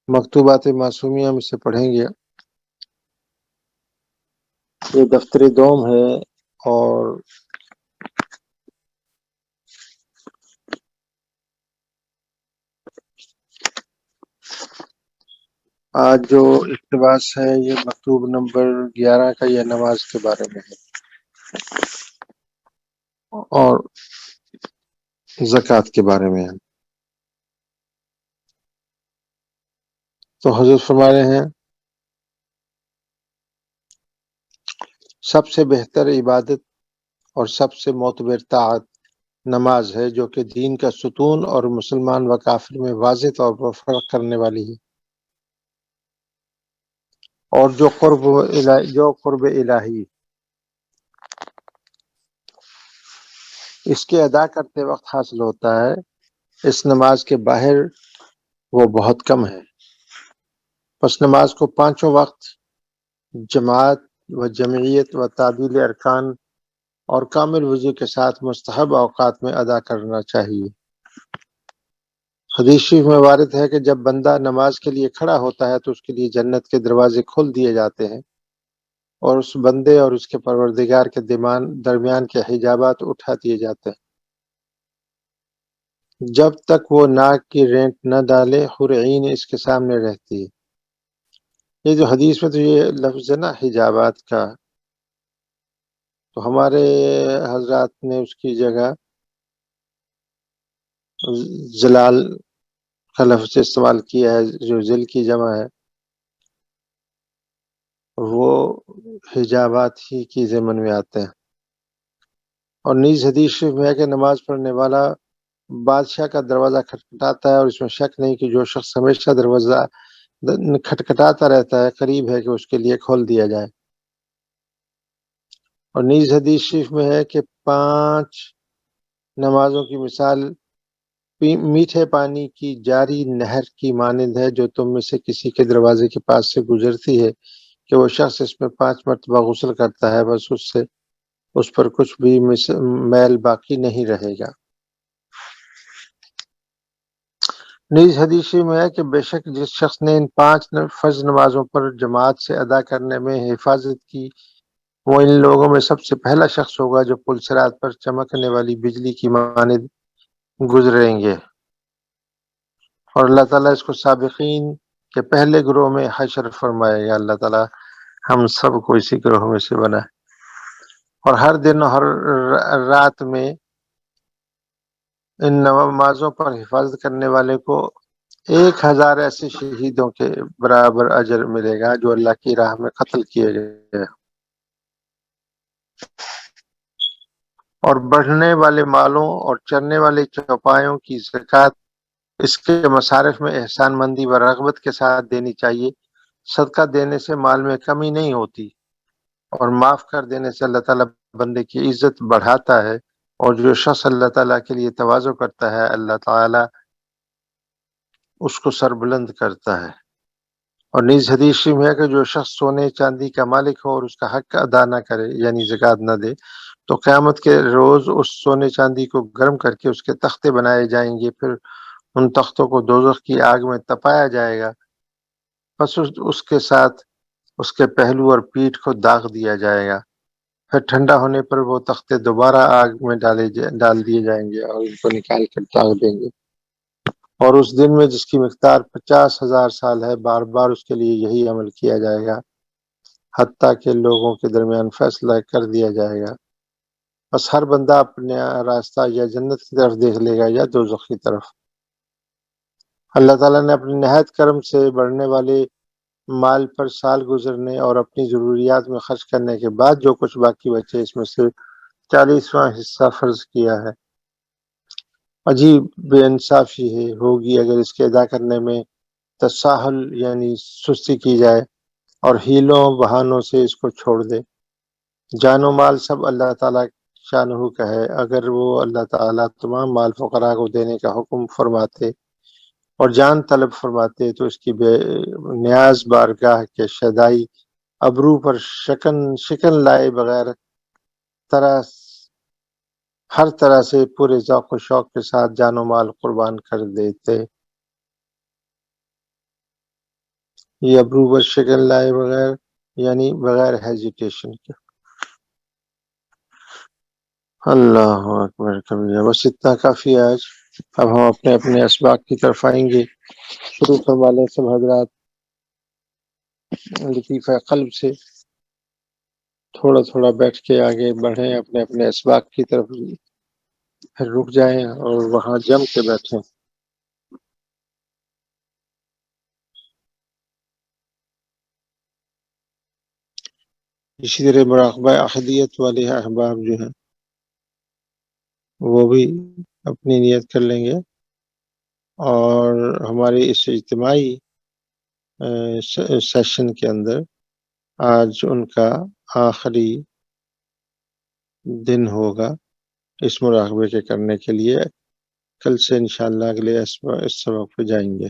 مکتوبات معصومیہ میں سے پڑھیں گے۔ یہ دفتر دوم ہے، اور آج جو اقتباس ہے یہ مکتوب نمبر 11 کا، یہ نماز کے بارے میں ہے اور زکوٰۃ کے بارے میں ہے۔ تو حضرت فرما رہے ہیں سب سے بہتر عبادت اور سب سے معتبر طاعت نماز ہے، جو کہ دین کا ستون اور مسلمان و کافر میں واضح طور پر فرق کرنے والی ہے، اور جو قرب الہی اس کے ادا کرتے وقت حاصل ہوتا ہے، اس نماز کے باہر وہ بہت کم ہے۔ پس نماز کو 5 وقت جماعت و جمعیت و تعدیل ارکان اور کامل وضو کے ساتھ مستحب اوقات میں ادا کرنا چاہیے۔ حدیث شریف میں وارد ہے کہ جب بندہ نماز کے لیے کھڑا ہوتا ہے تو اس کے لیے جنت کے دروازے کھول دیے جاتے ہیں، اور اس بندے اور اس کے پروردگار کے درمیان کے حجابات اٹھا دیے جاتے ہیں جب تک وہ ناک کی رینٹ نہ ڈالے، حور عین اس کے سامنے رہتی ہے۔ یہ جو حدیث میں تو یہ لفظ ہے نا حجابات کا، تو ہمارے حضرات نے اس کی جگہ زلال کا لفظ استعمال کیا ہے، جو ذل کی جمع ہے، وہ حجابات ہی کی ضمن میں آتے ہیں۔ اور نیز حدیث شریف میں ہے کہ نماز پڑھنے والا بادشاہ کا دروازہ کھٹکھٹاتا ہے، اور اس میں شک نہیں کہ جو شخص ہمیشہ دروازہ کھٹکھٹاتا رہتا ہے قریب ہے کہ اس کے لیے کھول دیا جائے۔ اور نیز حدیث شریف میں ہے کہ 5 نمازوں کی مثال میٹھے پانی کی جاری نہر کی مانند ہے، جو تم میں سے کسی کے دروازے کے پاس سے گزرتی ہے کہ وہ شخص اس میں 5 مرتبہ غسل کرتا ہے، بس اس پر کچھ بھی میل باقی نہیں رہے گا۔ نیز حدیث میں ہے کہ بے شک جس شخص نے ان 5 فرض نمازوں پر جماعت سے ادا کرنے میں حفاظت کی، وہ ان لوگوں میں سب سے پہلا شخص ہوگا جو پل صراط پر چمکنے والی بجلی کی مانند گزریں گے، اور اللہ تعالیٰ اس کو سابقین کے پہلے گروہ میں حشر فرمائے گا۔ اللہ تعالیٰ ہم سب کو اسی گروہ میں سے بنائے۔ اور ہر دن اور ہر رات میں ان نمازوں پر حفاظت کرنے والے کو 1000 ایسے شہیدوں کے برابر اجر ملے گا جو اللہ کی راہ میں قتل کیے گئے۔ اور بڑھنے والے مالوں اور چرنے والے چوپایوں کی زکوٰۃ اس کے مصارف میں احسان مندی و رغبت کے ساتھ دینی چاہیے۔ صدقہ دینے سے مال میں کمی نہیں ہوتی، اور معاف کر دینے سے اللہ تعالیٰ بندے کی عزت بڑھاتا ہے، اور جو شخص اللہ تعالیٰ کے لیے تواضع کرتا ہے اللہ تعالیٰ اس کو سربلند کرتا ہے۔ اور نیز حدیث میں ہے کہ جو شخص سونے چاندی کا مالک ہو اور اس کا حق ادا نہ کرے، یعنی زکوٰۃ نہ دے، تو قیامت کے روز اس سونے چاندی کو گرم کر کے اس کے تختے بنائے جائیں گے، پھر ان تختوں کو دوزخ کی آگ میں تپایا جائے گا، پس اس کے ساتھ اس کے پہلو اور پیٹھ کو داغ دیا جائے گا، پھر ٹھنڈا ہونے پر وہ تختے دوبارہ آگ میں ڈال دیے جائیں گے اور ان کو نکال کر داغ دیں گے، اور اس دن میں جس کی مقدار 50,000 سال ہے، بار بار اس کے لیے یہی عمل کیا جائے گا، حتیٰ کہ لوگوں کے درمیان فیصلہ کر دیا جائے گا۔ بس ہر بندہ اپنا راستہ یا جنت کی طرف دیکھ لے گا یا دوزخ کی طرف۔ اللہ تعالیٰ نے اپنے نہایت کرم سے بڑھنے والے مال پر سال گزرنے اور اپنی ضروریات میں خرچ کرنے کے بعد جو کچھ باقی بچے اس میں سے 40واں حصہ فرض کیا ہے۔ عجیب بے انصافی ہوگی اگر اس کے ادا کرنے میں تساہل یعنی سستی کی جائے اور ہیلوں بہانوں سے اس کو چھوڑ دے۔ جان و مال سب اللہ تعالیٰ شانہ کا ہے، اگر وہ اللہ تعالیٰ تمام مال فقراء کو دینے کا حکم فرماتے اور جان طلب فرماتے تو اس کی بے نیاز بارگاہ کے شدائی ابرو پر شکن لائے بغیر ہر طرح سے پورے ذوق و شوق کے ساتھ جان و مال قربان کر دیتے۔ یہ اپروول شکل لائے بغیر، یعنی بغیر ہیزیٹیشن کے۔ اللہ اکبر کبیرہ، بس اتنا کافی ہے آج۔ اب ہم اپنے اپنے اسباق کی طرف آئیں گے۔ شروع کرنے والے سب حضرات لطیفہ قلب سے تھوڑا تھوڑا بیٹھ کے آگے بڑھیں، اپنے اپنے اسباق کی طرف، پھر رک جائیں اور وہاں جم کے بیٹھیں۔ اسی طرح مراقبہ احدیت والے احباب جو ہیں وہ بھی اپنی نیت کر لیں گے، اور ہمارے اس اجتماعی سیشن کے اندر آج ان کا آخری دن ہوگا اس مراقبے کے کرنے کے لیے۔ کل سے انشاءاللہ اگلے اس سبق پہ جائیں گے۔